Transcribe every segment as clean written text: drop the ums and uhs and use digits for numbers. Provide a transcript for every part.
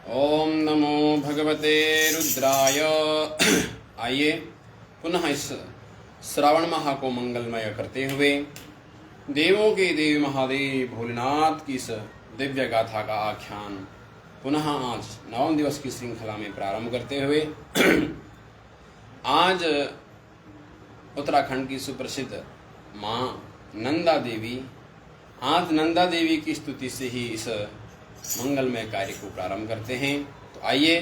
ओम नमो भगवते रुद्राय। आइए पुनः इस श्रावण माह को मंगलमय करते हुए देवों के देव महादेव भोलेनाथ की इस दिव्य गाथा का आख्यान पुनः आज 9 दिवस की श्रृंखला में प्रारंभ करते हुए आज उत्तराखंड की सुप्रसिद्ध माँ नंदा देवी, आज नंदा देवी की स्तुति से ही इस मंगलमय कार्य को प्रारंभ करते हैं। तो आइए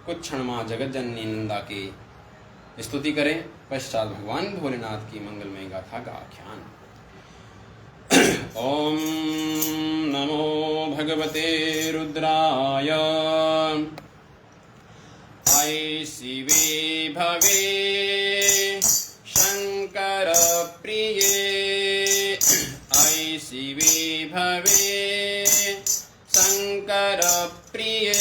कुछ क्षण माँ जगत जननी नंदा की स्तुति करें, पश्चात भगवान भोलेनाथ की मंगलमय गाथा का आख्यान। ओम नमो भगवते रुद्राय। ऐ शिवे भवे शंकर प्रिये, ऐ शिवे भवे शंकर प्रिये,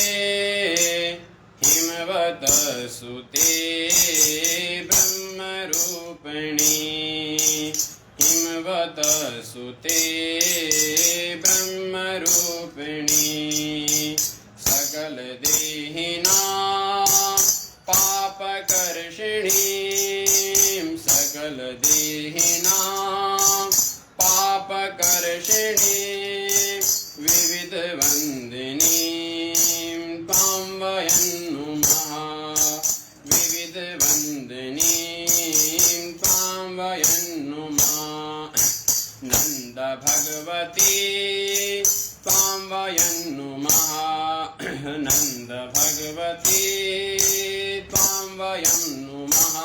हिमवत सुते ब्रह्म रूपिणी, हिमवत सुते ब्रह्म रूपिणी, सकल देहिना पापकर्षिणी, सकल देहिना पापकर्षिणी, विविध वंदिनी त्वां वयं नुमः, विविध वंदिनी त्वां वयं नुमः, नंद भगवती त्वां वयं नुमः, नंद भगवती त्वां वयं नुमः,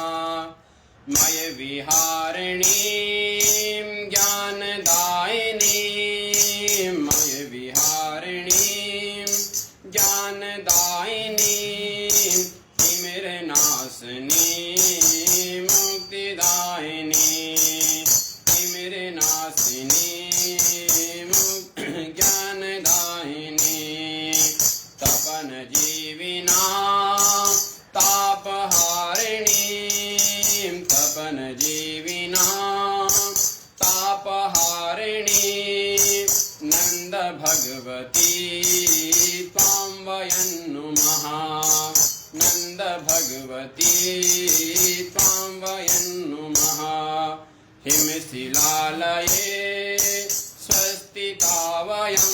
मय विहारिणी ज्ञानदायिनी, मय विहारिणी ज्ञानदायिनी, तिमिरनाशिनी मुक्तिदायिनी, तिमिरनाशिनी ज्ञानदायिनी, तपन जीविना तापहारिणी, तपन जीविना तापहारिणी, नंद भगवती त्वां वयं नुमः, नंद भगवती त्वां वयं नुमः, हिमशिलालये स्वस्थिता वयं,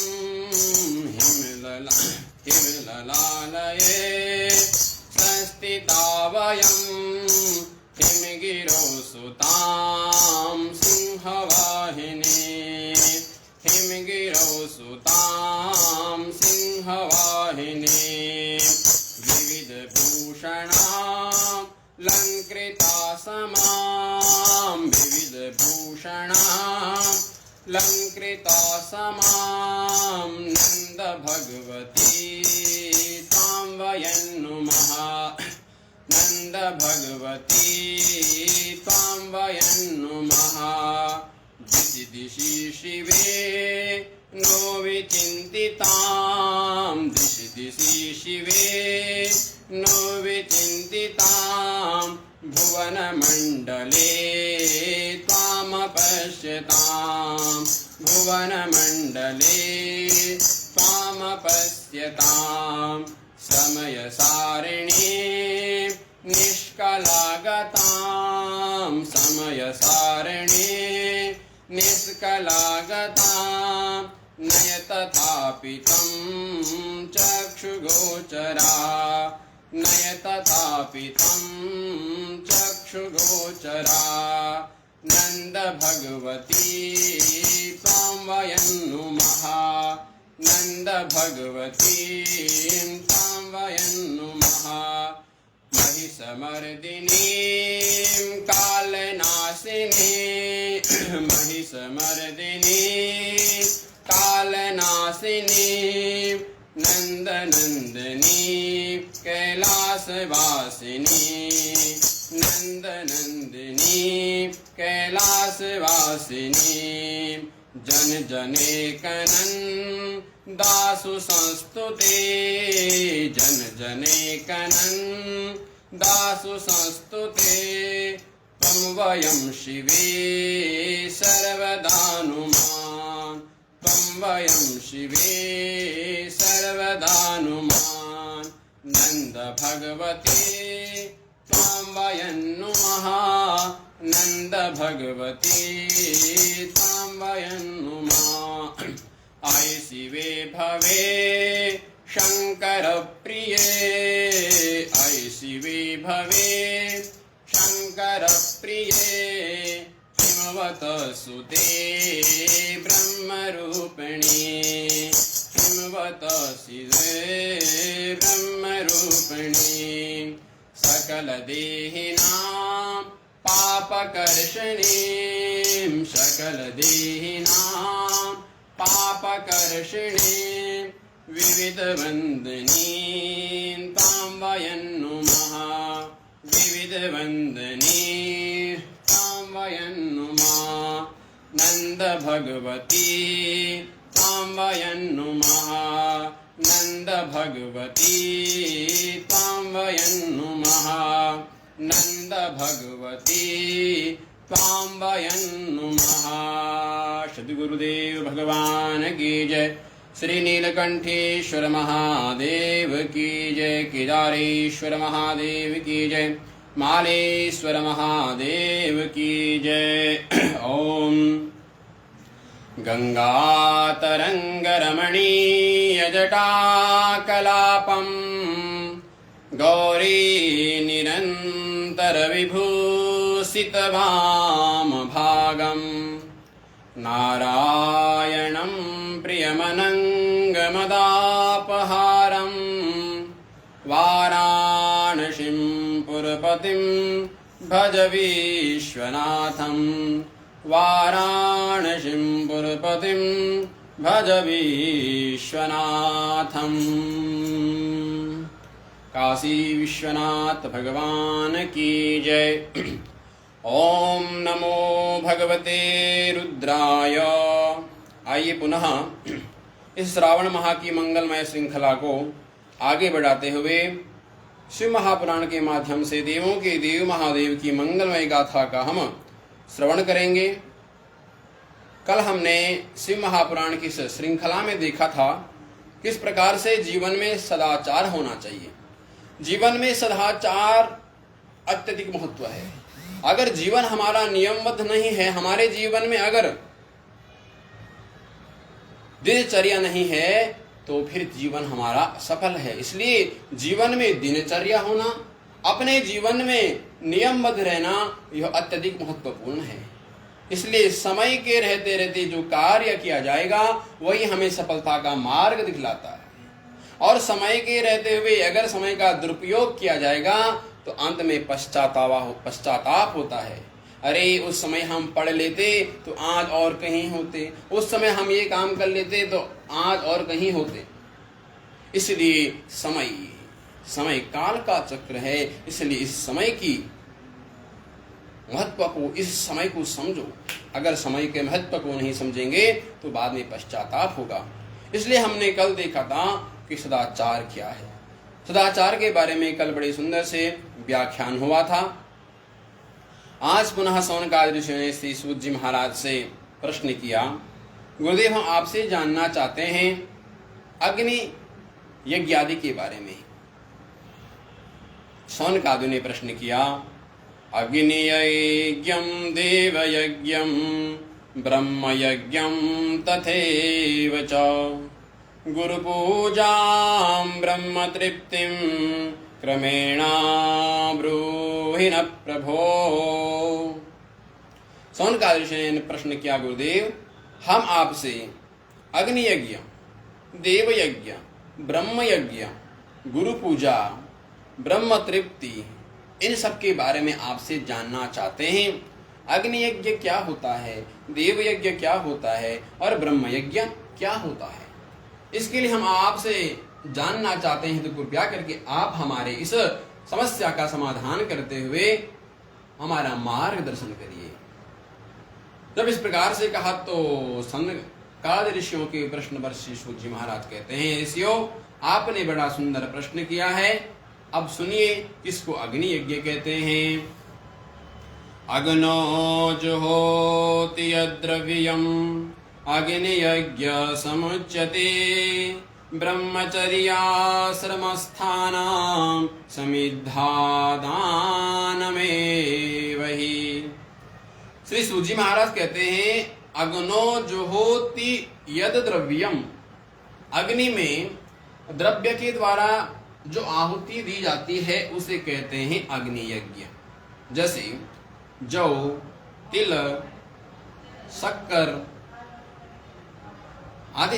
हिमललालये स्वस्थिता वयं, हिमगिरौ सुतां सिंहवाहिनी, हिमगिरौ सुतां सिंहवाहिनी, विविधभूषणा लङ्कृता समां, विविधभूषणा लङ्कृता समां, नन्द भगवती त्वां वयं नुमः, नन्द भगवती त्वां वयं नुमः, दिशि दिशि शिवे नो विचिन्तितां, दिशि दिशि शिवे नो विचिन्तितां, भुवनमण्डले त्वामपश्यतां, भुवनमण्डले त्वामपश्यतां, समयसारिणी निष्कलागतां, समयसारिणी निष्कलागतां, नयतथापितं चक्षुगोचरा, नयतथापितं चक्षुगोचरा, नंद भगवती त्वां वयं नुमः, नंद भगवती त्वां वयं नुमः, महिषमर्दिनी कालनाशिनी, महिषमर्दिनी कालनाशिनी, नंदनंदिनी कैलासवासिनी, नंदनंदिनी कैलासवासिनी, जन जनेकनन दासु संस्तुते, जन जनेकनन दासु संस्तुते, त्वं वयं शिवे सर्वदा नुमः, त्वं वयं शिवे सर्वदा नुमः, नंद भगवते त्वां वयं नुमः नंद भगवते त्वां वयं नुमः आय शिवे भवे शंकर प्रिये आय शिवे भवे शंकर प्रिये हिमवत सुते ब्रह्मरूपिणी हिमवत सिजे ब्रह्मरूपिणी सकल देहिनां पापकर्षणीं सकल देहिनां पापकर्षणीं विविधवन्दनीं तां वयं नुमः विविधवन्दनीं तां वयं नुमः नंद भगवती तां वयं नुमः नंद भगवती तां वयं नुमः नंद भगवती त्वां वयं नुमः। सद्गुरुदेव भगवान की जय। श्री नीलकंठेश्वर महादेव की जय। केदारेश्वर महादेव की जय। मालेश्वर महादेव की जय। ओम गंगातरंगरमणीयजटाकलापं गौरी निरन्तरविभूषितवामभागं नारायणं प्रियमनङ्गमदापहारं वाराणसीं पुरपतिं भज विश्वनाथं वाराणसीं पुरपतिं भज विश्वनाथम्। काशी विश्वनाथ भगवान की जय। ओम नमो भगवते रुद्राय। आइए पुनः इस श्रावण माह की मंगलमय श्रृंखला को आगे बढ़ाते हुए शिव महापुराण के माध्यम से देवों के देव महादेव की मंगलमय गाथा का हम श्रवण करेंगे। कल हमने शिव महापुराण की इस श्रृंखला में देखा था किस प्रकार से जीवन में सदाचार होना चाहिए। जीवन में सदाचार अत्यधिक महत्व है। अगर जीवन हमारा नियमबद्ध नहीं है, हमारे जीवन में अगर दिनचर्या नहीं है, तो फिर जीवन हमारा असफल है। इसलिए जीवन में दिनचर्या होना, अपने जीवन में नियमबद्ध रहना, यह अत्यधिक महत्वपूर्ण है। इसलिए समय के रहते रहते जो कार्य किया जाएगा वही हमें सफलता का मार्ग दिखलाता है। और समय के रहते हुए अगर समय का दुरुपयोग किया जाएगा तो अंत में पश्चाताप होता है। अरे उस समय हम पढ़ लेते तो आज और कहीं होते, उस समय हम ये काम कर लेते तो आज और कहीं होते। इसलिए समय काल का चक्र है। इसलिए इस समय की महत्व को, इस समय को समझो। अगर समय के महत्व को नहीं समझेंगे तो बाद में पश्चाताप होगा। इसलिए हमने कल देखा था कि सदाचार क्या है। सदाचार के बारे में कल बड़े सुंदर से व्याख्यान हुआ था। आज पुनः सौनकादि ऋषि ने श्री सूत जी महाराज से प्रश्न किया, गुरुदेव हम आपसे जानना चाहते हैं अग्नि यज्ञ आदि के बारे में। सौनकादि ने प्रश्न किया, अग्नियज्ञं देवयज्ञं ब्रह्मयज्ञं तथैव च गुरुपूजां ब्रह्मतृप्तिं क्रमेण ब्रूहि न प्रभो। सौनकादि ऋषि ने प्रश्न किया, गुरुदेव हम आपसे अग्नियज्ञ, देवयज्ञ, ब्रह्मयज्ञ, गुरु पूजा, ब्रह्म तृप्ति, इन सब के बारे में आपसे जानना चाहते हैं। अग्नि यज्ञ क्या होता है, देव यज्ञ क्या होता है और ब्रह्म यज्ञ क्या होता है, इसके लिए हम आपसे जानना चाहते हैं। तो कृपया करके आप हमारे इस समस्या का समाधान करते हुए हमारा मार्गदर्शन करिए। जब इस प्रकार से कहा तो सनकादि ऋषियों के प्रश्न पर श्री सूत जी महाराज कहते हैं, ऋषियों आपने बड़ा सुंदर प्रश्न किया है। अब सुनिए किसको अग्नि यज्ञ कहते हैं। अग्नो जुहोति यद्रव्यम् अग्नि यज्ञ समुच्यते ब्रह्मचर्याश्रमस्थानां समिद्धादानमेव हि। श्री सूजी महाराज कहते हैं अग्नो जुहोति यद द्रव्यम, अग्नि में द्रव्य के द्वारा जो आहुति दी जाती है उसे कहते हैं अग्नि यज्ञ। जैसे जौ, तिल, शक्कर आदि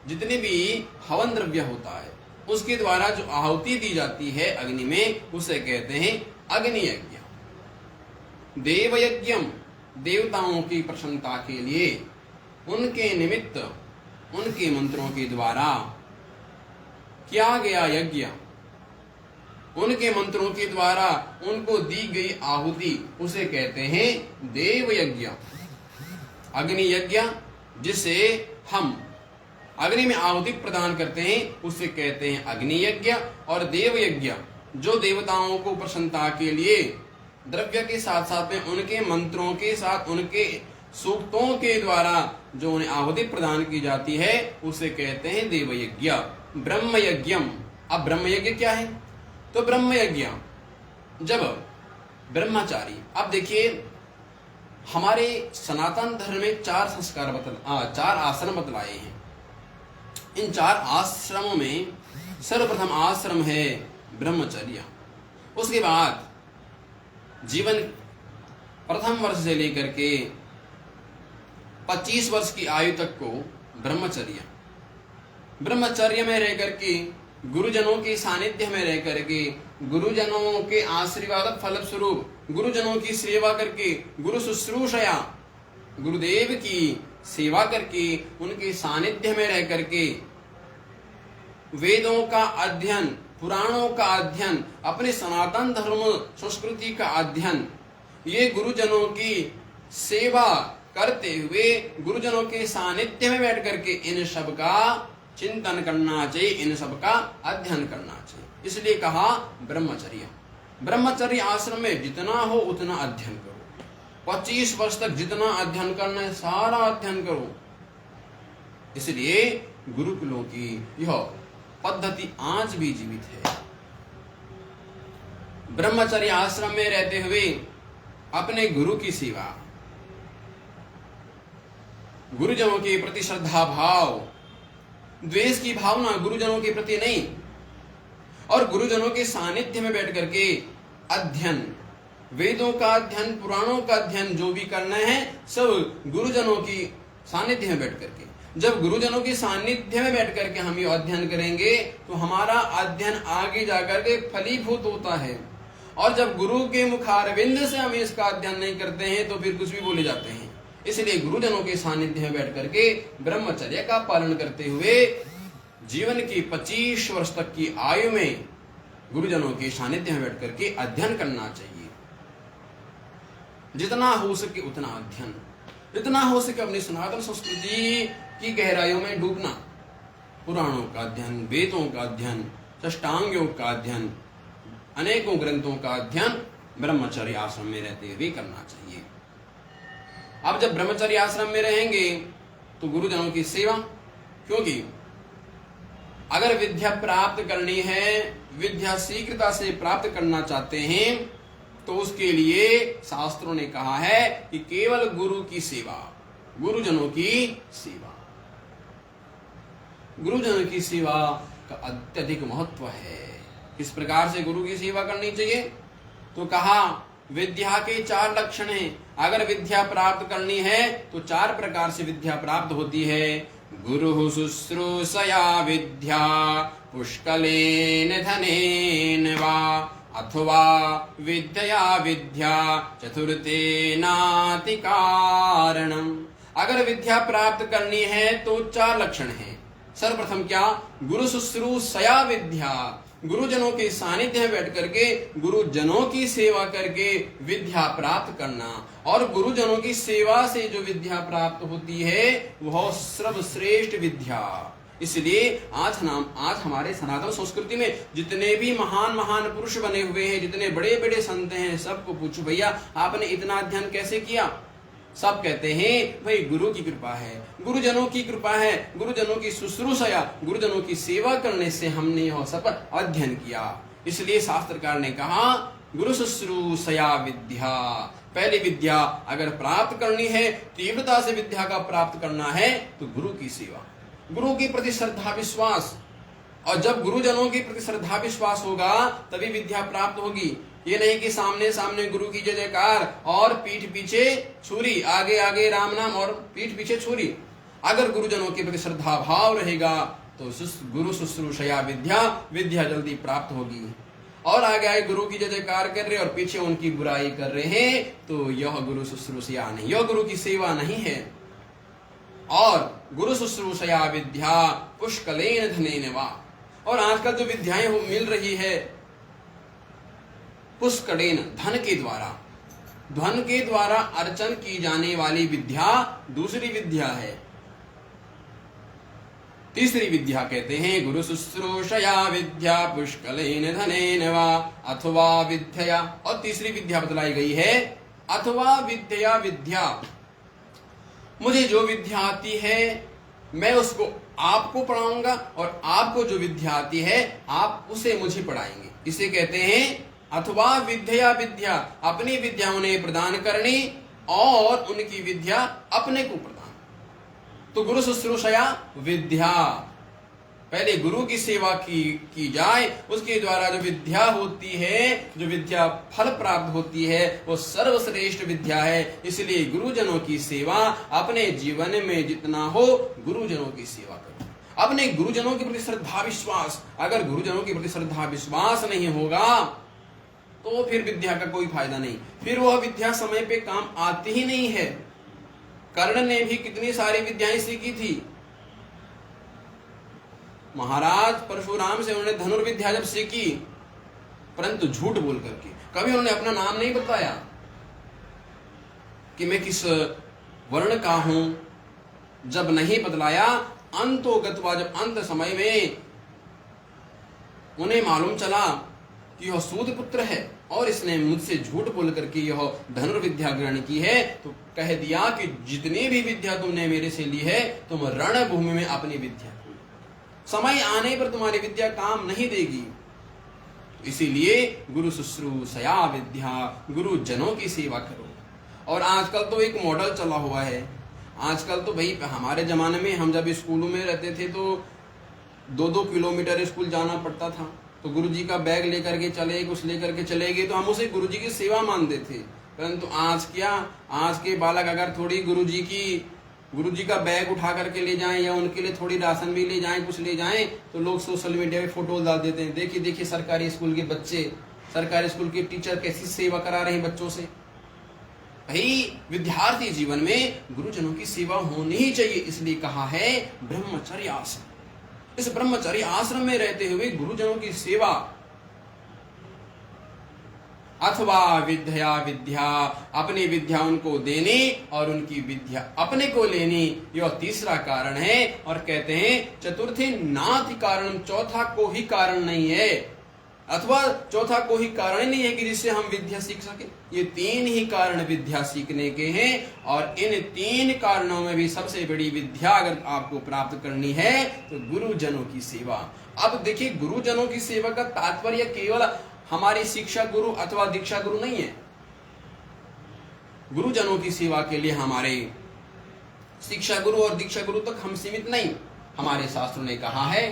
जितने भी हवन द्रव्य होता है उसके द्वारा जो आहुति दी जाती है अग्नि में उसे कहते हैं अग्नि यज्ञ। देव यज्ञम, देवताओं की प्रसन्नता के लिए उनके निमित्त उनके मंत्रों के द्वारा किया गया यज्ञ, उनके मंत्रों के द्वारा उनको दी गई आहुति उसे कहते हैं देव यज्ञ। अग्नि यज्ञ जिसे हम अग्नि में आहुति प्रदान करते हैं उसे कहते हैं अग्नि यज्ञ। और देव यज्ञ जो देवताओं को प्रसन्नता के लिए द्रव्य के साथ साथ में उनके मंत्रों के साथ उनके सूक्तों के द्वारा जो उन्हें आहुति प्रदान की जाती है उसे कहते हैं देव यज्ञ। ब्रह्म यज्ञम, अब ब्रह्म यज्ञ क्या है? तो ब्रह्म यज्ञ जब ब्रह्मचारी, अब देखिए हमारे सनातन धर्म में चार आश्रम बतलाए हैं। इन 4 आश्रमों में सर्वप्रथम आश्रम है ब्रह्मचर्य। उसके बाद जीवन प्रथम वर्ष से लेकर के 25 वर्ष की आयु तक को ब्रह्मचर्य में रह करके गुरुजनों के सानिध्य में रह करके गुरुजनों के आशीर्वाद फल स्वरूप गुरुजनों की सेवा करके गुरु शुश्रूषया गुरुदेव की सेवा करके उनके सानिध्य में रह करके वेदों का अध्ययन, पुराणों का अध्ययन, अपने सनातन धर्म संस्कृति का अध्ययन, ये गुरुजनों की सेवा करते हुए गुरुजनों के सानिध्य में बैठ करके इन सब का चिंतन करना चाहिए, इन सब का अध्ययन करना चाहिए। इसलिए कहा ब्रह्मचर्य। ब्रह्मचर्य आश्रम में जितना हो उतना अध्ययन करो। 25 वर्ष तक जितना अध्ययन करना है सारा अध्ययन करो। इसलिए गुरुकुलों की यह पद्धति आज भी जीवित है। ब्रह्मचर्य आश्रम में रहते हुए अपने गुरु की सेवा, गुरुजनों के प्रति श्रद्धा भाव, द्वेष की भावना गुरुजनों के प्रति नहीं, और गुरुजनों के सानिध्य में बैठ करके अध्ययन, वेदों का अध्ययन, पुराणों का अध्ययन जो भी करना है सब गुरुजनों की सानिध्य में बैठ करके। जब गुरुजनों के सानिध्य में बैठ करके हम ये अध्ययन करेंगे तो हमारा अध्ययन आगे जाकर के फलीभूत होता है। और जब गुरु के मुखारविंद से हम इसका अध्ययन नहीं करते हैं तो फिर कुछ भी बोले जाते हैं। इसलिए गुरुजनों के सानिध्य में बैठ करके ब्रह्मचर्य का पालन करते हुए जीवन की 25 वर्ष तक की आयु में गुरुजनों के सानिध्य में बैठ करके अध्ययन करना चाहिए। जितना हो सके उतना अध्ययन, जितना हो सके अपनी सनातन संस्कृति की गहराइयों में डूबना, पुराणों का अध्ययन, वेदों का अध्ययन, अष्टांग योग का अध्ययन, अनेकों ग्रंथों का अध्ययन ब्रह्मचर्य आश्रम में रहते हुए करना चाहिए। अब जब ब्रह्मचर्य आश्रम में रहेंगे तो गुरुजनों की सेवा, क्योंकि अगर विद्या प्राप्त करनी है, विद्या शीघ्रता से प्राप्त करना चाहते हैं तो उसके लिए शास्त्रों ने कहा है कि केवल गुरु की सेवा, गुरुजनों की सेवा, गुरुजनों की सेवा का अत्यधिक महत्व है। किस प्रकार से गुरु की सेवा करनी चाहिए? तो कहा विद्या के 4 लक्षण हैं। अगर विद्या प्राप्त करनी है तो 4 प्रकार से विद्या प्राप्त होती है। गुरु शुश्रूषया विद्या पुष्कलेन धनेन वा अथवा विद्या विद्या चतुर्थेनाति कारणम। अगर विद्या प्राप्त करनी है तो 4 लक्षण हैं। सर्वप्रथम क्या? गुरु शुश्रूषया विद्या, गुरुजनों के सानिध्य में बैठ करके गुरुजनों की सेवा करके विद्या प्राप्त करना। और गुरुजनों की सेवा से जो विद्या प्राप्त होती है वह सर्वश्रेष्ठ विद्या। इसलिए आज हमारे सनातन संस्कृति में जितने भी महान महान पुरुष बने हुए हैं, जितने बड़े बड़े संत हैं, सबको पूछो भैया आपने इतना अध्ययन कैसे किया? सब कहते हैं भाई गुरु की कृपा है, गुरुजनों की कृपा है, गुरुजनों की शुश्रूषया, गुरुजनों की सेवा करने से हमने यह सब अध्ययन किया। इसलिए शास्त्रकार ने कहा गुरु शुश्रूषया विद्या। पहली विद्या अगर प्राप्त करनी है, तीव्रता से विद्या का प्राप्त करना है, तो गुरु की सेवा, गुरु के प्रति श्रद्धा विश्वास। और जब गुरुजनों के प्रति श्रद्धा विश्वास होगा तभी विद्या प्राप्त होगी। ये नहीं कि सामने सामने गुरु की जय जयकार और पीठ पीछे छुरी, आगे आगे राम नाम और पीठ पीछे छुरी। अगर गुरुजनों के प्रति श्रद्धा भाव रहेगा तो गुरु शुश्रूषया विद्या, विद्या जल्दी प्राप्त होगी। और आगे आगे गुरु की जय जयकार कर रहे और पीछे उनकी बुराई कर रहे हैं तो यह गुरु शुश्रूषया नहीं, यह गुरु की सेवा नहीं है। और गुरु शुश्रूषया विद्या पुष्कलेन धनेन वा। और आजकल जो विद्याएं मिल रही है पुष्कलेन, धन के द्वारा, धन के द्वारा अर्चन की जाने वाली विद्या दूसरी विद्या है। तीसरी विद्या कहते हैं गुरु शुश्रूषया विद्या पुष्कलेन धनेन वा अथवा विद्या। और तीसरी विद्या बतलाई गई है अथवा विद्या। विद्या मुझे जो विद्या आती है मैं उसको आपको पढ़ाऊंगा और आपको जो विद्या आती है आप उसे मुझे पढ़ाएंगे। इसे कहते हैं अथवा विद्या। विद्या अपनी विद्या उन्हें प्रदान करनी और उनकी विद्या अपने को प्रदान। तो गुरु शुश्रूषया विद्या, पहले गुरु की सेवा की जाए, उसके द्वारा जो विद्या होती है, जो विद्या फल प्राप्त होती है, वो सर्वश्रेष्ठ विद्या है। इसलिए गुरुजनों की सेवा अपने जीवन में जितना हो गुरुजनों की सेवा करो। अपने गुरुजनों के प्रति श्रद्धा विश्वास, अगर गुरुजनों के प्रति श्रद्धा विश्वास नहीं होगा तो फिर विद्या का कोई फायदा नहीं, फिर वह विद्या समय पे काम आती ही नहीं है। कर्ण ने भी कितनी सारी विद्याएं सीखी थी। महाराज परशुराम से उन्होंने धनुर्विद्या जब सीखी, परंतु झूठ बोल करके, कभी उन्होंने अपना नाम नहीं बताया कि मैं किस वर्ण का हूं। जब नहीं बतलाया अंतोगत्वा, जब अंत समय में उन्हें मालूम चला कि यह सूद पुत्र है और इसने मुझसे झूठ बोल करके यह धनुर्विद्या ग्रहण की है, तो कह दिया कि जितनी भी विद्या तुमने मेरे से ली है तुम रणभूमि में अपनी विद्या, समय आने पर तुम्हारी विद्या काम नहीं देगी। इसीलिए गुरु शुश्रूषया विद्या, गुरु जनों की सेवा करो। और आजकल तो एक मॉडल चला हुआ है। आजकल तो भाई हमारे जमाने में हम जब स्कूलों में रहते थे तो 2-2 किलोमीटर स्कूल जाना पड़ता था, तो गुरुजी का बैग लेकर के चले, कुछ लेकर के चले गए तो हम उसे गुरुजी की सेवा मानते थे। परंतु आज क्या, आज के बालक अगर थोड़ी गुरुजी का बैग उठा करके ले जाएं या उनके लिए थोड़ी राशन भी ले जाएं, कुछ ले जाएं, तो लोग सोशल मीडिया पे फोटो डाल देते हैं। देखिए देखिए सरकारी स्कूल के बच्चे, सरकारी स्कूल के टीचर कैसी सेवा करा रहे हैं बच्चों से। भाई विद्यार्थी जीवन में गुरुजनों की सेवा होनी ही चाहिए। इसलिए कहा है ब्रह्मचर्य आश्रम। इस ब्रह्मचर्य आश्रम में रहते हुए गुरुजनों की सेवा। अथवा विद्या। विद्या अपनी विद्या उनको देनी और उनकी विद्या अपने को लेनी, यह तीसरा कारण है। और कहते हैं चतुर्थी नाति कारण, चौथा को ही कारण नहीं है, अथवा चौथा को ही कारण नहीं है कि जिससे हम विद्या सीख सके। ये 3 ही कारण विद्या सीखने के हैं और इन 3 कारणों में भी सबसे बड़ी विद्या अगर आपको प्राप्त करनी है तो गुरुजनों की सेवा। अब देखिए गुरुजनों की सेवा का तात्पर्य केवल हमारी शिक्षा गुरु अथवा दीक्षा गुरु नहीं है। गुरुजनों की सेवा के लिए हमारे शिक्षा गुरु और दीक्षा गुरु तक हम सीमित नहीं। हमारे शास्त्रों ने कहा है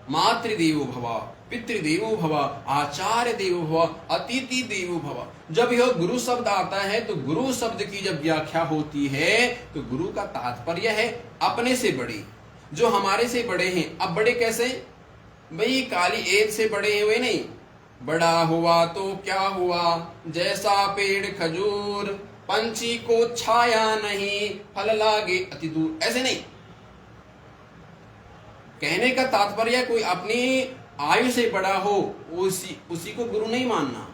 मातृदेवो भव, पितृदेवो भव, आचार्य देवो भव, अतिथि देवो भव। जब यह गुरु शब्द आता है तो गुरु शब्द की जब व्याख्या होती है तो गुरु का तात्पर्य है अपने से बड़े, जो हमारे से बड़े हैं। अब बड़े कैसे? भाई काली एज से बड़े हैं वे नहीं, बड़ा हुआ तो क्या हुआ, जैसा पेड़ खजूर, पंछी को छाया नहीं, फल लागे अति दूर, ऐसे नहीं। कहने का तात्पर्य कोई अपनी आयु से बड़ा हो उसी को गुरु नहीं मानना।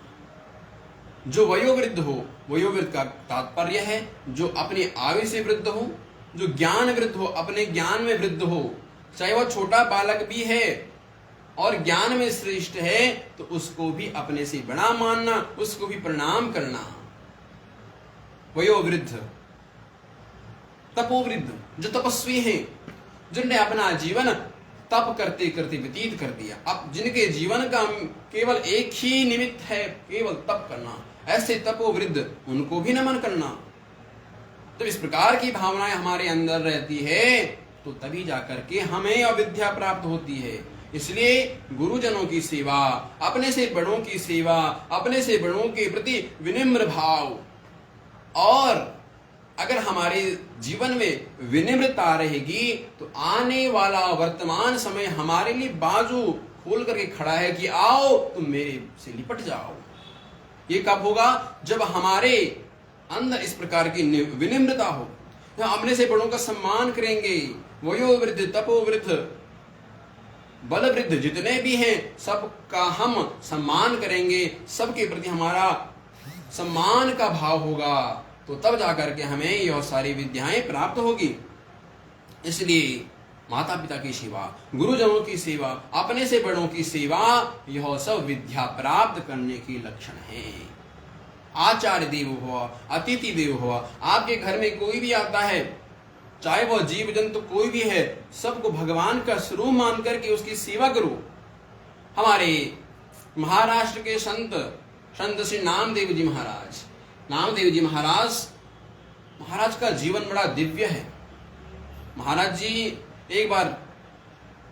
जो वयोवृद्ध हो, वयोवृद्ध का तात्पर्य है जो अपनी आयु से वृद्ध हो, जो ज्ञान वृद्ध हो, अपने ज्ञान में वृद्ध हो। चाहे वह छोटा बालक भी है और ज्ञान में श्रेष्ठ है तो उसको भी अपने से बड़ा मानना, उसको भी प्रणाम करना। वयोवृद्ध, तपोवृद्ध, जो तपस्वी हैं, जिनने अपना जीवन तप करते करते व्यतीत कर दिया, अब जिनके जीवन का केवल एक ही निमित्त है, केवल तप करना, ऐसे तपोवृद्ध उनको भी नमन करना। तो इस प्रकार की भावनाएं हमारे अंदर रहती है तो तभी जाकर के हमें अविद्या प्राप्त होती है। इसलिए गुरुजनों की सेवा, अपने से बड़ों की सेवा, अपने से बड़ों के प्रति विनम्र भाव, और अगर हमारे जीवन में विनम्रता रहेगी तो आने वाला वर्तमान समय हमारे लिए बाजू खोल करके खड़ा है कि आओ तुम मेरे से लिपट जाओ। ये कब होगा? जब हमारे अंदर इस प्रकार की विनम्रता हो, अपने से बड़ों का सम्मान करेंगे। वयोवृद्ध, तपोवृद्ध, बलवृद्ध जितने भी हैं सबका हम सम्मान करेंगे, सबके प्रति हमारा सम्मान का भाव होगा, तो तब जाकर के हमें यह सारी विद्याएं प्राप्त होगी। इसलिए माता पिता की सेवा, गुरुजनों की सेवा, अपने से बड़ों की सेवा, यह सब विद्या प्राप्त करने की लक्षण है। आचार्य देवो भव, अतिथि देवो भव, आपके घर में कोई भी आता है, चाहे वह जीव जंतु कोई भी है, सबको भगवान का स्वरूप मान करके उसकी सेवा करो। हमारे महाराष्ट्र के संत श्री नामदेव जी महाराज, नामदेव जी महाराज का जीवन बड़ा दिव्य है। महाराज जी एक बार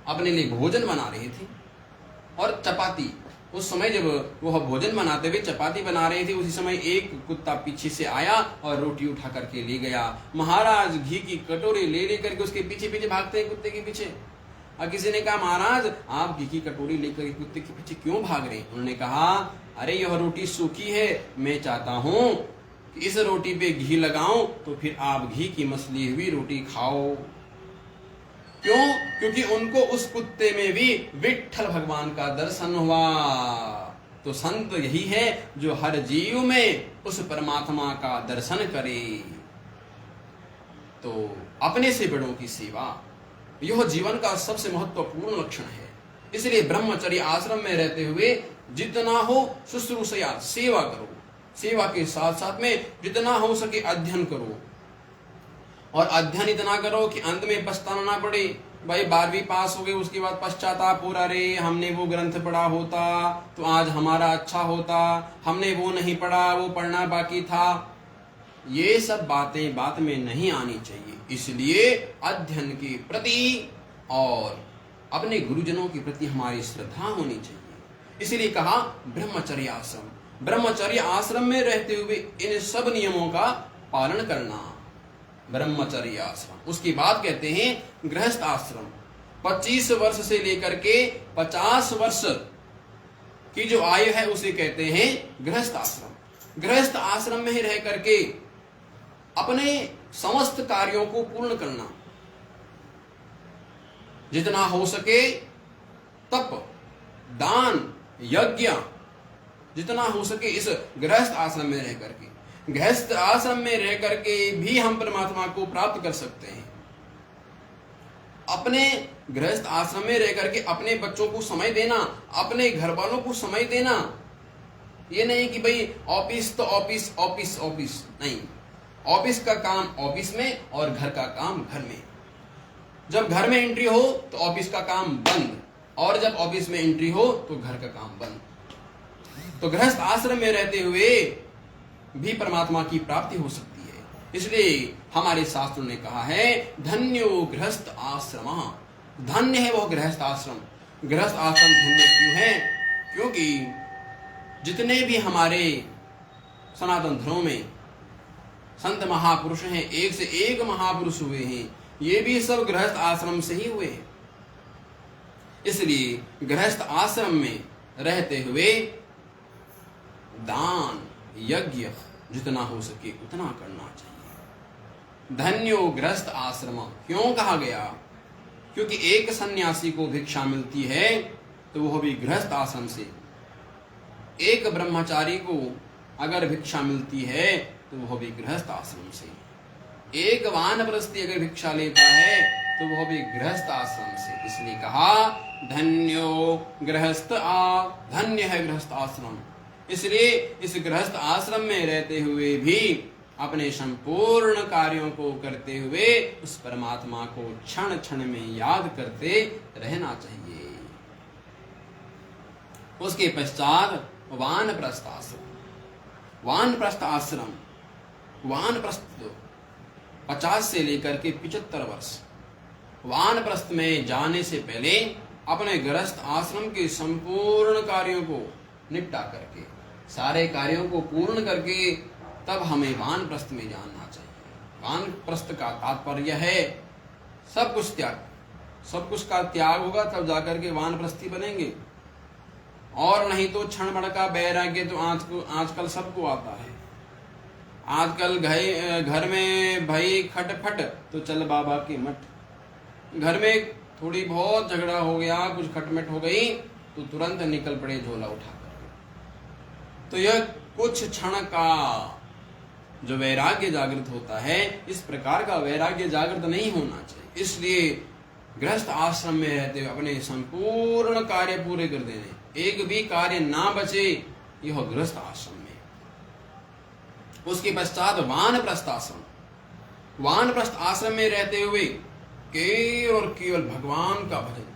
अपने लिए भोजन बना रहे थे और चपाती, उस समय जब वह भोजन बनाते हुए चपाती बना रहे थे, उसी समय एक कुत्ता पीछे से आया और रोटी उठा करके ले गया। महाराज घी की कटोरी ले लेकर के उसके पीछे पीछे भागते हैं, कुत्ते के पीछे। और किसी ने कहा, महाराज आप घी की कटोरी लेकर कुत्ते के पीछे क्यों भाग रहे हैं? उन्होंने कहा, अरे यह रोटी सूखी है, मैं चाहता हूं कि इस रोटी पे घी लगाऊं तो फिर आप घी की मसली हुई रोटी खाओ। क्यों? क्योंकि उनको उस कुत्ते में भी विट्ठल भगवान का दर्शन हुआ। तो संत यही है जो हर जीव में उस परमात्मा का दर्शन करे। तो अपने से बड़ों की सेवा, यह जीवन का सबसे महत्वपूर्ण लक्षण है। इसलिए ब्रह्मचर्य आश्रम में रहते हुए जितना हो शुश्रूषया सेवा करो, सेवा के साथ साथ में जितना हो सके अध्ययन करो, और अध्ययन इतना करो कि अंत में पछताना ना पड़े। भाई 12वीं पास हो गए, उसके बाद पश्चाताप हो रहा, रे हमने वो ग्रंथ पढ़ा होता तो आज हमारा अच्छा होता, हमने वो नहीं पढ़ा, वो पढ़ना बाकी था। ये सब बातें बात में नहीं आनी चाहिए। इसलिए अध्ययन के प्रति और अपने गुरुजनों के प्रति हमारी श्रद्धा होनी चाहिए। इसलिए कहा ब्रह्मचर्य आश्रम, ब्रह्मचर्य आश्रम में रहते हुए इन सब नियमों का पालन करना, ब्रह्मचर्य आश्रम। उसके बाद कहते हैं गृहस्थ आश्रम। 25 वर्ष से लेकर के 50 वर्ष की जो आयु है उसे कहते हैं गृहस्थ आश्रम। गृहस्थ आश्रम में ही रह करके अपने समस्त कार्यों को पूर्ण करना, जितना हो सके तप, दान, यज्ञ, जितना हो सके इस गृहस्थ आश्रम में रह करके। गृहस्थ आश्रम में रह करके भी हम परमात्मा को प्राप्त कर सकते हैं। अपने गृहस्थ आश्रम में रह करके अपने बच्चों को समय देना, अपने घर वालों को समय देना। ये नहीं कि भाई ऑफिस तो ऑफिस ऑफिस ऑफिस, नहीं, ऑफिस का काम ऑफिस में और घर का काम घर में। जब घर में एंट्री हो तो ऑफिस का काम बंद, और जब ऑफिस में एंट्री हो तो घर का काम बंद। तो गृहस्थ आश्रम में रहते हुए भी परमात्मा की प्राप्ति हो सकती है। इसलिए हमारे शास्त्रों ने कहा है धन्यो गृहस्थ आश्रम, धन्य है वह गृहस्थ आश्रम। गृहस्थ आश्रम धन्य क्यों है? क्योंकि जितने भी हमारे सनातन धर्मों में संत महापुरुष हैं, एक से एक महापुरुष हुए हैं, ये भी सब गृहस्थ आश्रम से ही हुए हैं। इसलिए गृहस्थ आश्रम में रहते हुए दान, यज्ञ जितना हो सके उतना करना चाहिए। धन्यो गृहस्थ आश्रम क्यों कहा गया? क्योंकि एक सन्यासी को भिक्षा मिलती है तो वह भी गृहस्थ आश्रम से, एक ब्रह्मचारी को अगर भिक्षा मिलती है तो वह भी गृहस्थ आश्रम से, एक वानप्रस्थी अगर भिक्षा लेता है तो वह भी गृहस्थ आश्रम से। इसलिए कहा धन्यो गृहस्थ धन्य है गृहस्थ आश्रम। इसलिए इस गृहस्थ आश्रम में रहते हुए भी अपने संपूर्ण कार्यों को करते हुए उस परमात्मा को क्षण क्षण में याद करते रहना चाहिए। उसके पश्चात वानप्रस्थ आश्रम। वानप्रस्थ आश्रम, वानप्रस्थ 50 से लेकर के 75 वर्ष, वानप्रस्थ में जाने से पहले अपने गृहस्थ आश्रम के संपूर्ण कार्यों को निपटा करके, सारे कार्यों को पूर्ण करके तब हमें वानप्रस्थ में जाना चाहिए। वानप्रस्थ का तात्पर्य है सब कुछ त्याग, सब कुछ का त्याग होगा तब जाकर के वानप्रस्थी बनेंगे, और नहीं तो क्षण भर का वैराग्य तो आजकल सबको आता है। आजकल घर में भाई खटपट तो चल बाबा के मठ, घर में थोड़ी बहुत झगड़ा हो गया, कुछ खटमट हो गई तो तुरंत निकल पड़े झोला उठा करके। तो यह कुछ क्षण का जो वैराग्य जागृत होता है, इस प्रकार का वैराग्य जागृत नहीं होना चाहिए। इसलिए गृहस्थ आश्रम में रहते हुए अपने संपूर्ण कार्य पूरे कर देने, एक भी कार्य ना बचे, यह गृहस्थ आश्रम में। उसके पश्चात वानप्रस्थ आश्रम। वानप्रस्थ आश्रम में रहते हुए केवल और केवल भगवान का भजन।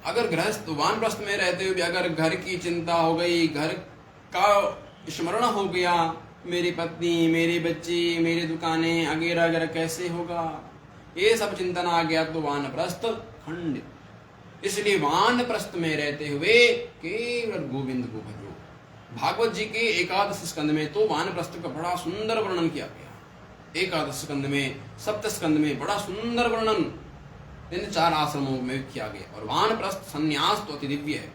अगर गृहस्थ वानप्रस्थ में रहते हुए अगर घर की चिंता हो गई, घर का स्मरण हो गया, मेरी पत्नी, मेरे बच्चे, मेरी दुकानें वगैरह वगैरह कैसे होगा, ये सब चिंतन आ गया तो वानप्रस्थ खंडित। इसलिए वानप्रस्थ में रहते हुए केवल गोविंद को भजो। भागवत जी के 11 स्कंद में तो वानप्रस्थ का बड़ा सुंदर वर्णन किया गया। 11 स्कंद में, 7 स्कंद में बड़ा सुंदर वर्णन इन 4 आश्रमों में किया गया। और वानप्रस्थ संन्यास तो अति दिव्य है।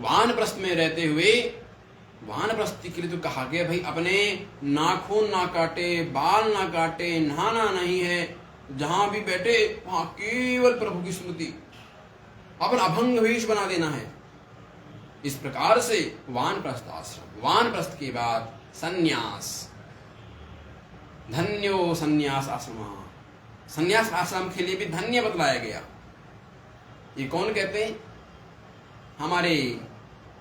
वानप्रस्थ में रहते हुए वानप्रस्थी के लिए तो कहा गया भाई अपने नाखून ना काटे, बाल ना काटे, नहाना नहीं है, जहां भी बैठे वहां केवल प्रभु की स्मृति, अपना अभंग वेश बना देना है। इस प्रकार से वानप्रस्थ आश्रम। वानप्रस्थ के बाद संन्यास। धन्यो संन्यास आश्रम। संन्यास आश्रम के लिए भी धन्य बतलाया गया। ये कौन कहते हैं? हमारे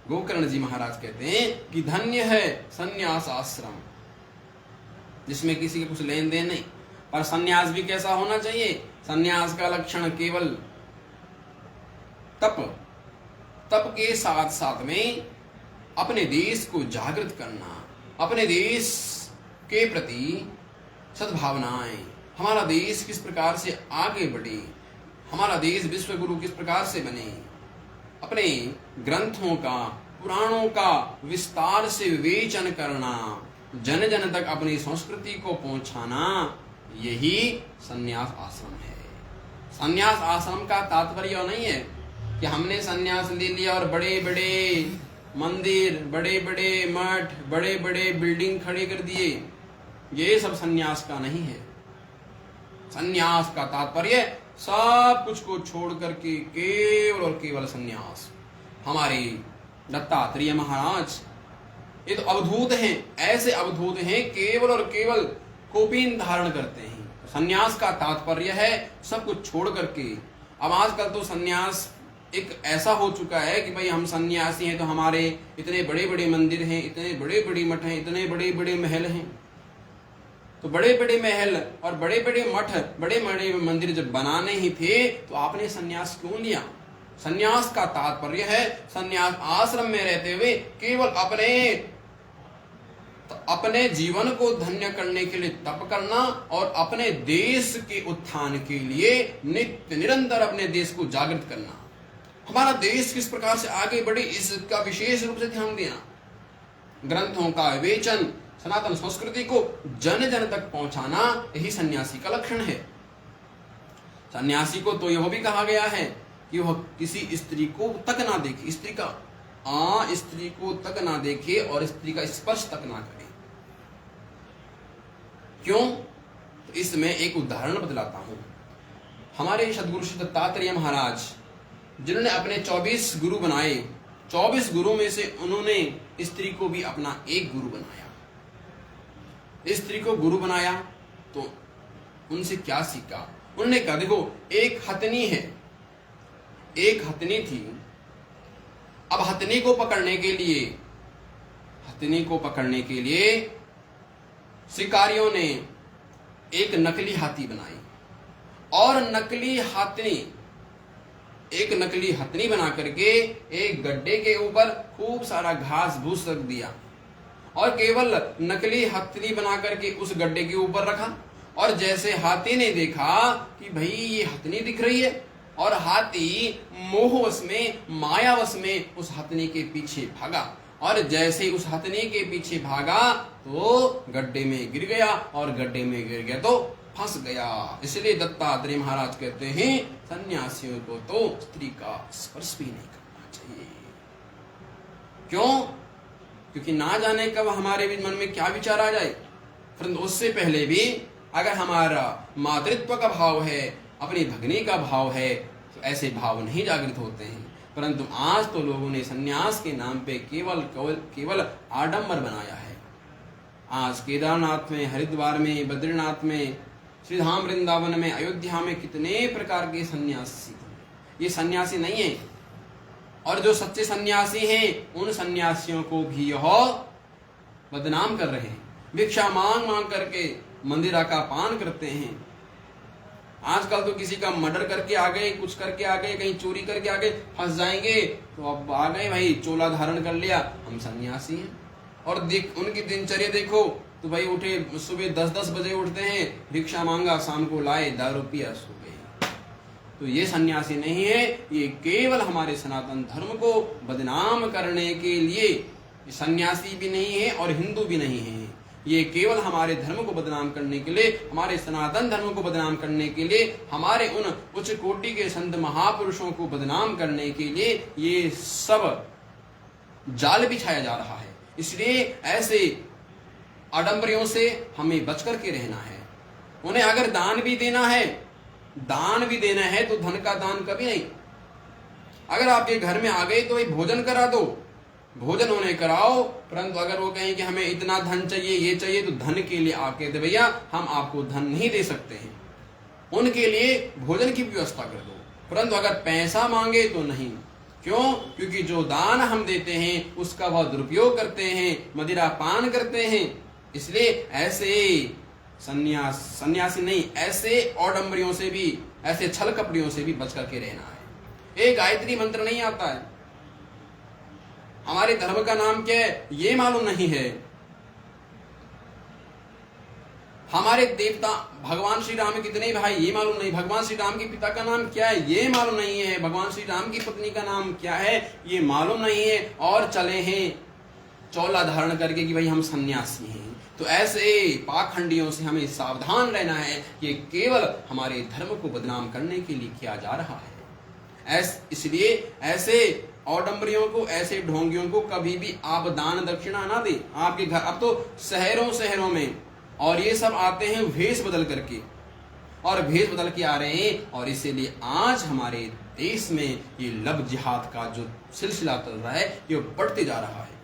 गोकर्ण जी महाराज कहते हैं कि धन्य है संन्यास आश्रम, जिसमें किसी के कुछ लेन देन नहीं। पर संन्यास भी कैसा होना चाहिए? संन्यास का लक्षण केवल तप, तप के साथ साथ में अपने देश को जागृत करना, अपने देश के प्रति सद्भावनाएं, हमारा देश किस प्रकार से आगे बढ़े, हमारा देश विश्व गुरु किस प्रकार से बने, अपने ग्रंथों का, पुराणों का विस्तार से विवेचन करना, जन जन तक अपनी संस्कृति को पहुंचाना, यही संन्यास आश्रम है। संन्यास आश्रम का तात्पर्य नहीं है कि हमने संन्यास ले लिया और बड़े बड़े मंदिर, बड़े बड़े मठ, बड़े बड़े बिल्डिंग खड़े कर दिए, ये सब संन्यास का नहीं है। संन्यास का तात्पर्य सब कुछ को छोड़ करके केवल और केवल संन्यास। हमारे दत्तात्रेय महाराज ये तो अवधूत हैं, ऐसे अवधूत हैं, केवल और केवल कौपीन धारण करते हैं। संन्यास का तात्पर्य है सब कुछ छोड़ करके। अब आजकल तो संन्यास एक ऐसा हो चुका है कि भाई हम सन्यासी हैं तो हमारे इतने बड़े बड़े मंदिर हैं, इतने बड़े बड़े मठ हैं, इतने बड़े बड़े महल हैं। तो बड़े बड़े महल और बड़े बड़े मठ, बड़े बड़े मंदिर जब बनाने ही थे तो आपने सन्यास क्यों लिया? सन्यास का तात्पर्य है सन्यास आश्रम में रहते हुए केवल अपने जीवन को धन्य करने के लिए तप करना और अपने देश के उत्थान के लिए नित्य निरंतर अपने देश को जागृत करना। हमारा देश किस प्रकार से आगे बढ़े इसका विशेष रूप से ध्यान देना। ग्रंथों का विवेचन, सनातन संस्कृति को जन जन तक पहुंचाना, यही सन्यासी का लक्षण है। सन्यासी को तो यह भी कहा गया है कि वह किसी स्त्री को तक ना देखे, स्त्री को तक ना देखे और स्त्री का स्पर्श तक ना करे। क्यों? तो इसमें एक उदाहरण बतलाता हूं। हमारे सदगुरु श्री दत्तात्रेय महाराज जिन्होंने अपने 24 गुरु बनाए, 24 गुरु में से उन्होंने स्त्री को भी अपना एक गुरु बनाया। स्त्री को गुरु बनाया तो उनसे क्या सीखा? उन्होंने कहा देखो एक हथनी है, एक हथनी थी। अब हथनी को पकड़ने के लिए हथिनी को पकड़ने के लिए शिकारियों ने एक नकली हाथी बनाई और एक नकली हथनी बना करके एक गड्ढे के ऊपर खूब सारा घास भूस रख दिया और केवल नकली हथनी बना करके उस गड्ढे के ऊपर रखा। और जैसे हाथी ने देखा कि भाई ये हथनी दिख रही है, और हाथी मोहवश में, मायावश में उस हथनी के पीछे भागा, और जैसे ही उस हथनी के पीछे भागा तो गड्ढे में गिर गया, और गड्ढे में गिर गया तो फंस गया। इसलिए दत्तात्रेय महाराज कहते हैं सन्यासियों को तो स्त्री का स्पर्श भी नहीं करना चाहिए। क्यों? क्योंकि ना जाने कब हमारे भी मन में क्या विचार आ जाए। परंतु उससे पहले भी अगर हमारा मातृत्व का भाव है, अपनी भगनी का भाव है, तो ऐसे भाव नहीं जागृत होते हैं। परंतु आज तो लोगों ने सन्यास के नाम पे केवल आडंबर बनाया है। आज केदारनाथ में, हरिद्वार में, बद्रीनाथ में, श्री धाम वृंदावन में, अयोध्या में कितने प्रकार के सन्यासी, ये सन्यासी नहीं है। और जो सच्चे सन्यासी हैं उन सन्यासियों को भी यह बदनाम कर रहे हैं। भिक्षा मांग मांग करके मंदिरा का पान करते हैं। आजकल तो किसी का मर्डर करके आ गए, कुछ करके आ गए, कहीं चोरी करके आ गए, फंस जाएंगे तो अब आ गए भाई, चोला धारण कर लिया, हम सन्यासी हैं। और उनकी दिनचर्या देखो तो भाई उठे सुबह 10-10 बजे उठते हैं, भिक्षा मांगा, शाम को लाए, दारू पिया, सो गए। तो ये सन्यासी नहीं है, ये केवल हमारे सनातन धर्म को बदनाम करने के लिए। सन्यासी भी नहीं है और हिंदू भी नहीं है, ये केवल हमारे धर्म को बदनाम करने के लिए, हमारे सनातन धर्म को बदनाम करने के लिए, हमारे उन उच्च कोटि के संत महापुरुषों को बदनाम करने के लिए ये सब जाल बिछाया जा रहा है। इसलिए ऐसे आडंबरियों से हमें बच करके रहना है। उन्हें अगर दान भी देना है तो धन का दान कभी नहीं। अगर आपके घर में आ गए तो भोजन करा दो, भोजन उन्हें कराओ। परंतु अगर वो कहें कि हमें इतना धन चाहिए, ये चाहिए, तो धन के लिए आके दे भैया, हम आपको धन नहीं दे सकते हैं। उनके लिए भोजन की व्यवस्था कर दो। परंतु अगर पैसा मांगे तो नहीं। क्यों? क्योंकि जो दान हम देते हैं उसका वह दुरुपयोग करते हैं, मदिरा पान करते हैं। इसलिए ऐसे सन्यासी नहीं, ऐसे आडंबरियों से भी, ऐसे छल कपड़ियों से भी बच करके रहना है। एक गायत्री मंत्र नहीं आता है, हमारे धर्म का नाम क्या है ये मालूम नहीं है, हमारे देवता भगवान श्री राम कितने भाई ये मालूम नहीं, भगवान श्री राम के पिता का नाम क्या है ये मालूम नहीं है, भगवान श्री राम की पत्नी का नाम क्या है ये मालूम नहीं है, और चले हैं चोला धारण करके कि भाई हम सन्यासी हैं। तो ऐसे पाखंडियों से हमें सावधान रहना है। ये केवल हमारे धर्म को बदनाम करने के लिए किया जा रहा है। इसलिए ऐसे आडंबरियों को, ऐसे ढोंगियों को कभी भी आप दान दक्षिणा ना दें। आपके घर अब तो शहरों में और ये सब आते हैं भेष बदल करके, और भेष बदल के आ रहे हैं। और इसीलिए आज हमारे देश में ये लव जिहाद का जो सिलसिला चल रहा है ये बढ़ते जा रहा है।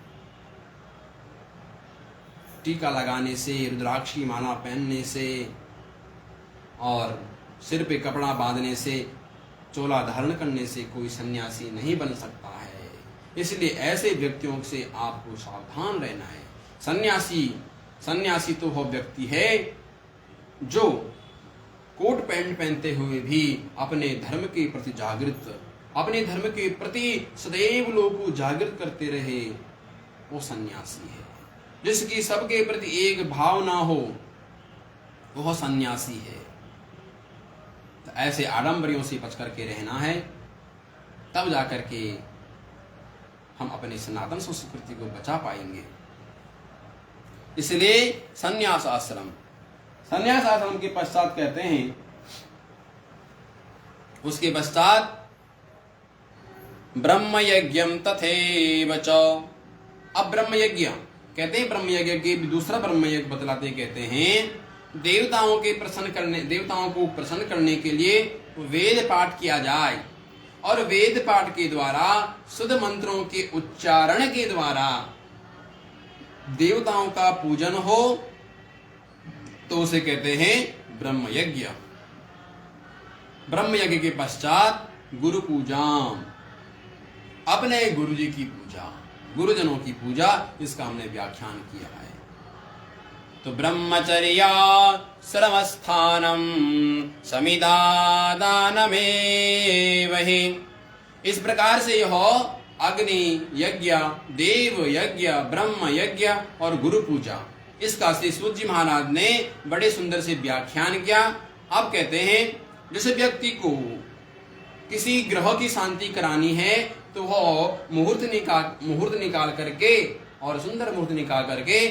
टीका लगाने से, रुद्राक्षी माला पहनने से और सिर पे कपड़ा बांधने से, चोला धारण करने से कोई सन्यासी नहीं बन सकता है। इसलिए ऐसे व्यक्तियों से आपको सावधान रहना है। सन्यासी तो वह व्यक्ति है जो कोट पैंट पहनते हुए भी अपने धर्म के प्रति जागृत, अपने धर्म के प्रति सदैव लोगों को जागृत करते रहे, वो सन्यासी है। जिसकी सबके प्रति एक भाव ना हो वह सन्यासी है। तो ऐसे आडंबरियों से बच करके रहना है, तब जाकर के हम अपने सनातन संस्कृति को बचा पाएंगे। इसलिए संन्यास आश्रम के पश्चात कहते हैं, उसके पश्चात ब्रह्म यज्ञम तथैव च। अब ब्रह्म यज्ञ कहते हैं, ब्रह्म यज्ञ के दूसरा ब्रह्म यज्ञ बतलाते कहते हैं देवताओं को प्रसन्न करने के लिए वेद पाठ किया जाए, और वेद पाठ के द्वारा शुद्ध मंत्रों के उच्चारण के द्वारा देवताओं का पूजन हो, तो उसे कहते हैं ब्रह्म यज्ञ। ब्रह्म यज्ञ के पश्चात गुरु पूजा, अपने गुरु जी की पूजा। गुरुजनों की पूजा, इसका हमने व्याख्यान किया है। तो ब्रह्मचर्या श्रमस्थानम समिदादानमेव हि। इस प्रकार से यह अग्नि यज्ञ, देव यज्ञ, ब्रह्म यज्ञ और गुरु पूजा, इसका श्री सूत जी महाराज ने बड़े सुंदर से व्याख्यान किया। अब कहते हैं जैसे व्यक्ति को किसी ग्रह की शांति करानी है तो वह मुहूर्त निकाल करके और सुंदर मुहूर्त निकाल करके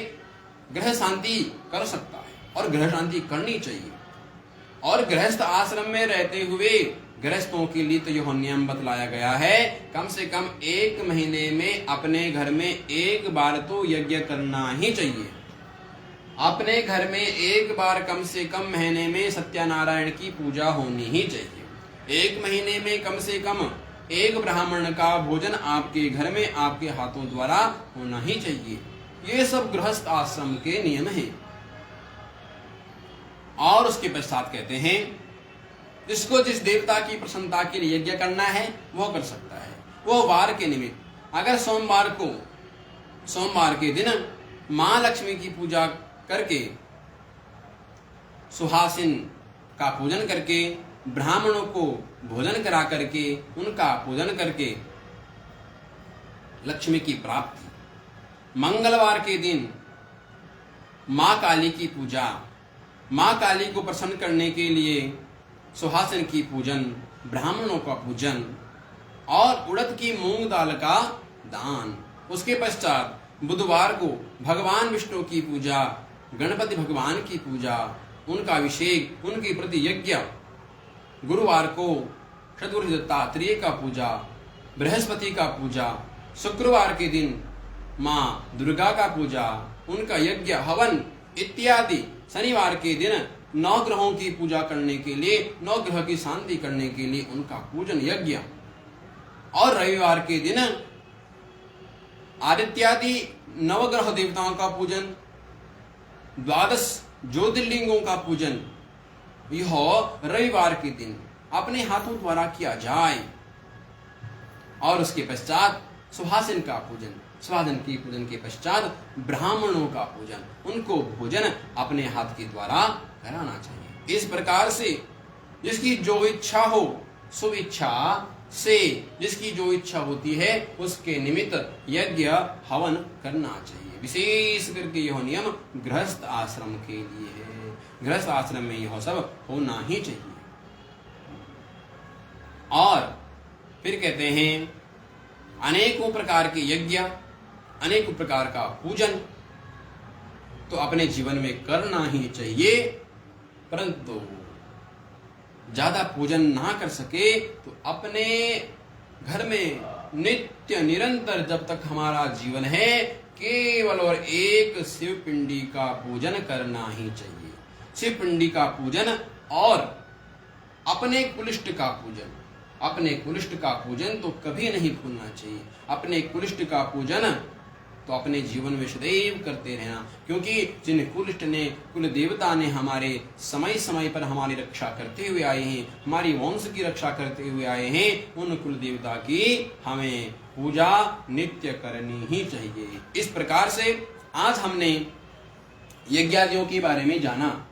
ग्रह शांति कर सकता है और ग्रह शांति करनी चाहिए। और गृहस्थ आश्रम में रहते हुए गृहस्थों के लिए तो यह नियम बतलाया गया है, कम से कम 1 महीने में अपने घर में एक बार तो यज्ञ करना ही चाहिए। अपने घर में एक बार कम से कम महीने में सत्यनारायण की पूजा होनी ही चाहिए। 1 महीने में कम से कम एक ब्राह्मण का भोजन आपके घर में आपके हाथों द्वारा होना ही चाहिए। ये सब गृहस्थ आश्रम के नियम हैं। और उसके पश्चात कहते हैं जिसको जिस देवता की प्रसन्नता के लिए यज्ञ करना है वह कर सकता है। वो वार के निमित्त अगर सोमवार के दिन मां लक्ष्मी की पूजा करके, सुहासिन का पूजन करके, ब्राह्मणों को भोजन करा करके, उनका पूजन करके लक्ष्मी की प्राप्ति। मंगलवार के दिन मां काली की पूजा, मां काली को प्रसन्न करने के लिए सुहासिन की पूजन, ब्राह्मणों का पूजन और उड़द की मूंग दाल का दान। उसके पश्चात बुधवार को भगवान विष्णु की पूजा, गणपति भगवान की पूजा, उनका अभिषेक, उनके प्रति यज्ञ। गुरुवार को सद्गुरु दत्तात्रेय का पूजा, बृहस्पति का पूजा। शुक्रवार के दिन माँ दुर्गा का पूजा, उनका यज्ञ हवन इत्यादि। शनिवार के दिन 9 ग्रहों की पूजा करने के लिए, 9 ग्रह की शांति करने के लिए उनका पूजन यज्ञ। और रविवार के दिन आदित्यादि 9 ग्रह देवताओं का पूजन, 12 ज्योतिर्लिंगों का पूजन, यह रविवार के दिन अपने हाथों द्वारा किया जाए। और उसके पश्चात सुहासिन का पूजन, सुहासिन की पूजन के पश्चात ब्राह्मणों का पूजन, उनको भोजन अपने हाथ के द्वारा कराना चाहिए। इस प्रकार से जिसकी जो इच्छा हो, शुभ इच्छा से जिसकी जो इच्छा होती है उसके निमित्त यज्ञ हवन करना चाहिए। विशेष करके यह नियम गृहस्थ आश्रम के लिए है। गृहस्थ आश्रम में यह सब होना ही चाहिए। और फिर कहते हैं अनेकों प्रकार के यज्ञ, अनेकों प्रकार का पूजन तो अपने जीवन में करना ही चाहिए, परंतु ज्यादा पूजन ना कर सके तो अपने घर में नित्य निरंतर जब तक हमारा जीवन है केवल और एक शिव पिंडी का पूजन करना ही चाहिए। शिव पिंडी का पूजन और अपने कुलिष्ट का पूजन, अपने कुलिष्ट का पूजन तो कभी नहीं भूलना चाहिए। अपने कुलिष्ट का पूजन तो अपने जीवन में सदैव करते रहना, क्योंकि जिन कुलिष्ट ने, कुल देवता ने हमारे समय समय पर हमारी रक्षा करते हुए आए हैं, हमारी वंश की रक्षा करते हुए आए हैं, उन कुल देवता की हमें पूजा नित्य करनी ही चाहिए। इस प्रकार से आज हमने यज्ञादियों के बारे में जाना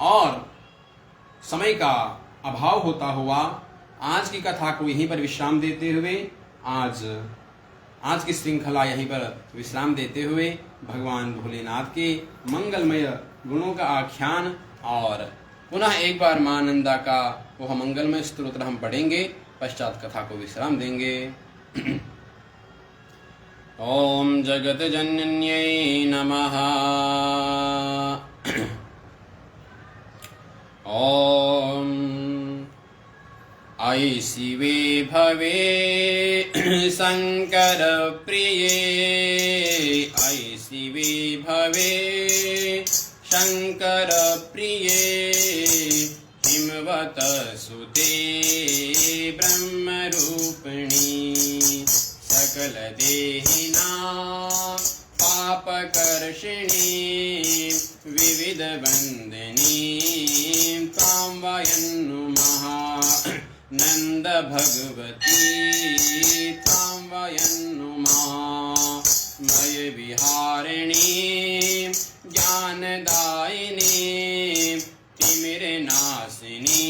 और समय का अभाव होता हुआ आज की कथा को यहीं पर विश्राम देते हुए, आज की श्रृंखला यहीं पर विश्राम देते हुए भगवान भोलेनाथ के मंगलमय गुणों का आख्यान और पुनः एक बार मां नंदा का वह मंगलमय स्तोत्र हम पढ़ेंगे, पश्चात कथा को विश्राम देंगे। ओम जगत जनन्यै नमः। ओम ऐ शिवे भवे शंकर प्रिये, ऐ शिवे भवे शंकर प्रिये, हिमवत सुते ब्रह्म रूपिणी, सकल देहिना पापकर्षिणी, विविध वंदनी तां वयं नुमः। नंद भगवती तां वयं नुमः मय विहारिणी ज्ञानदायिनी तिमिरनाशिनी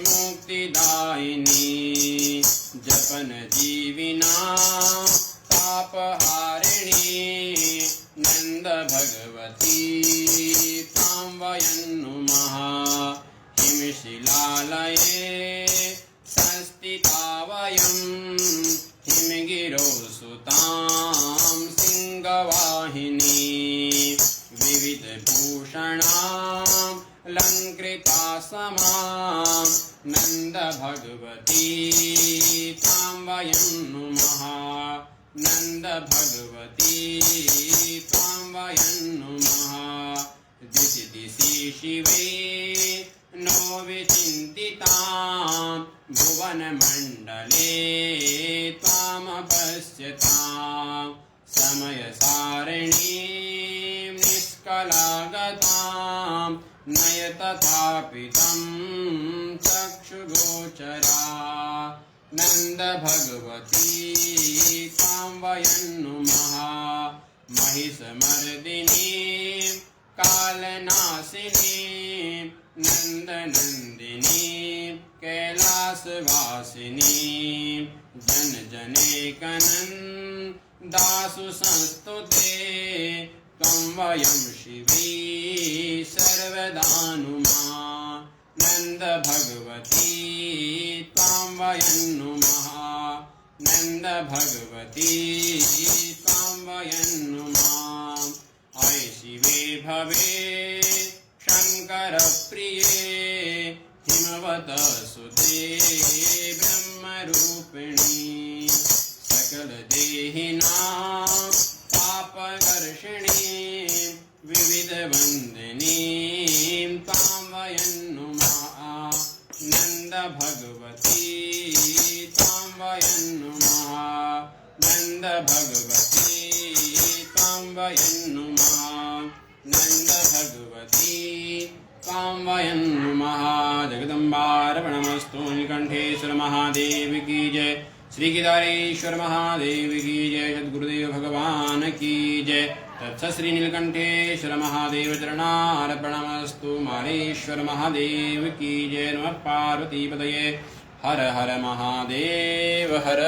मुक्तिदायिनी जपन जीविना तापहारिणी नंद भगवती तां वयं नुमः हिमशिलालये संस्थिता वयं हिमगिरौ सुतां सिंहवाहिनी विविधभूषणां अलङ्कृता समां नंद भगवती तां वयं नुमः नंद भगवती तां वयं नुमः दिशि दिशि शिवे नो विचिन्तितां भुवनमण्डले त्वामपश्यतां समयसारिणीं निष्कलागतां नयतथापि तं चक्षुगोचरा नंद भगवती तां वयं नुमः महिषमर्दिनीं कालनाशिनीं नन्दनन्दिनीं कैलासवासिनीं जनजनैकनन्दासु संस्तुते त्वं वयं शिवे सर्वदा नुमः नंद भगवती त्वां वयं नुमः नंद भगवती त्वां वयं नुमः अय शिवे भवे शंकर प्रिये हिमवत सुते ब्रह्मरूपिणी सकल देहिनां पापकर्षिणी विविध वंदनीं तां वयं नुमः नंद भगवती तां वयं नुमः नंद भगवती तां वयं नुमः नंद भगवती तां वयं नुमः जगदम्बार्पणमस्तु नीलकंठेश्वर महादेव की जय श्री केदारेश्वर महादेव की जय सद्गुरुदेव भगवान की जय तत्सत श्री नीलकंठेश्वर महादेव चरणार्पणमस्तु मालेश्वर महादेव की जय नमः पार्वती पतये हर हर महादेव हर।